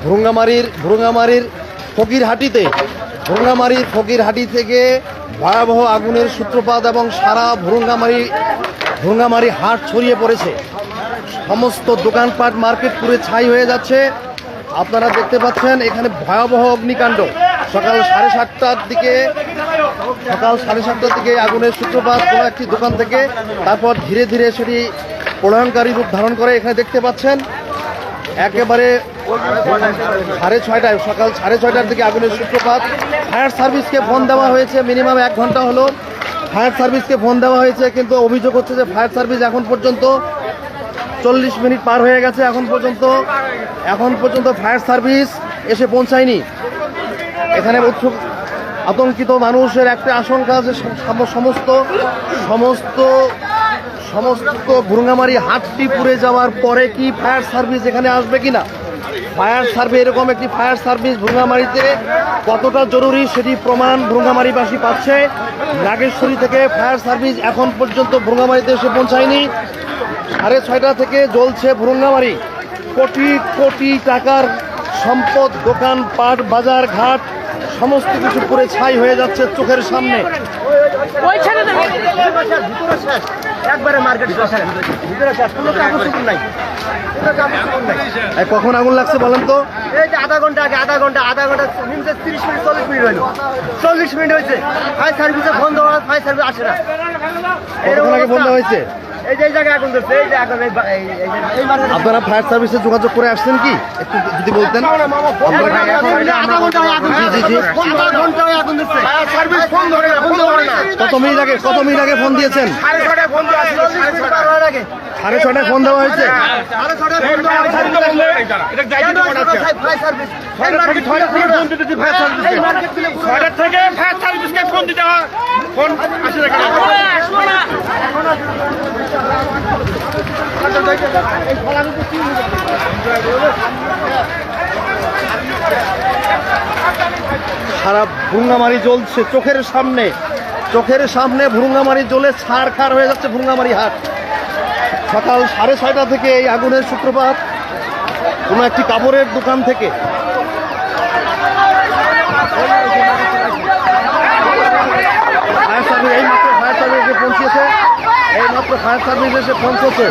ভুরুঙ্গামারীর ফকিরহাটি থেকে ভয়াবহ আগুনের সূত্রপাত এবং সারা ভুরুঙ্গামারী হাট ছড়িয়ে পড়েছে। সমস্ত দোকানপাট মার্কেট পুরো ছাই হয়ে যাচ্ছে। আপনারা দেখতে পাচ্ছেন এখানে ভয়াবহ অগ্নিকাণ্ড। সকাল 7:30টার দিকে আগুনের সূত্রপাত কোনো একটি দোকান থেকে, তারপর ধীরে ধীরে সেটি প্রলয়ঙ্কারী রূপ ধারণ করে। এখানে দেখতে পাচ্ছেন একেবারে 6:30 সকাল 6:30টার দিকে আগুনের সূত্রপাত। ফায়ার সার্ভিসকে ফোন দেওয়া হয়েছে, মিনিমাম 1 ঘন্টা হলো ফায়ার সার্ভিসকে ফোন দেওয়া হয়েছে, কিন্তু অভিযোগ হচ্ছে যে ফায়ার সার্ভিস এখন পর্যন্ত 40 মিনিট পার হয়ে গেছে, এখন পর্যন্ত ফায়ার সার্ভিস এসে পৌঁছায়নি। এখানে আতঙ্কিত মানুষের একটা আশঙ্কা যে সমস্ত ভুরুঙ্গামারী হাটটি পুড়ে যাওয়ার পরে কি ফায়ার সার্ভিস এখানে আসবে কিনা। এরকম একটি ফায়ার সার্ভিস ভুরুঙ্গামারীতে কতটা জরুরি সেটি প্রমাণ ভুরুঙ্গামারীবাসী পাচ্ছে। নাগেশ্বরী থেকে ফায়ার সার্ভিস এখন পর্যন্ত ভুরুঙ্গামারীতে এসে পৌঁছায়নি। 6:30 থেকে জ্বলছে ভুরুঙ্গামারী। কোটি কোটি টাকার সম্পদ, দোকানপাট, বাজার ঘাট সমস্ত কিছু পুরে ছাই হয়ে যাচ্ছে চোখের সামনে। কখন আগুন লাগছে বলেন তো? এই যে আধা ঘন্টা 30 মিনিট 40 মিনিট হইল, 40 মিনিট হয়েছে। ফায়ার সার্ভিসে ফোন দেওয়া, ফায়ার সার্ভিস আসে না। এরকম আগে বন্ধ হয়েছে। এই যে জায়গায় আগুন ধরছে, এই যে আগুন। আপনারা ফায়ার সার্ভিসে যোগাযোগ করে আসছেন কি একটু যদি বলতেন? কত মিনিট আগে ফোন দিয়েছেন? 6:30 ফোন দেওয়া হয়েছে। সারা ভুরুঙ্গামারী জ্বলছে চোখের সামনে ভুরুঙ্গামারী জ্বলে ছারখার হয়ে যাচ্ছে ভুরুঙ্গামারী হাট। সকাল 6:30 থেকে এই আগুনের সূত্রপাত কোনো একটি কাপড়ের দোকান থেকে। ফায়ার সার্ভিস এইমাত্র এসে পৌঁছেছে।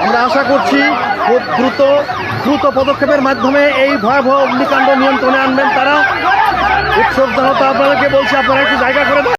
আমরা আশা করছি খুব দ্রুত পদক্ষেপের মাধ্যমে এই ভয়াবহ অগ্নিকাণ্ড নিয়ন্ত্রণে আনবেন তারা। উৎসব জনতা আপনাদেরকে বলছি, আপনারা একটু জায়গা করে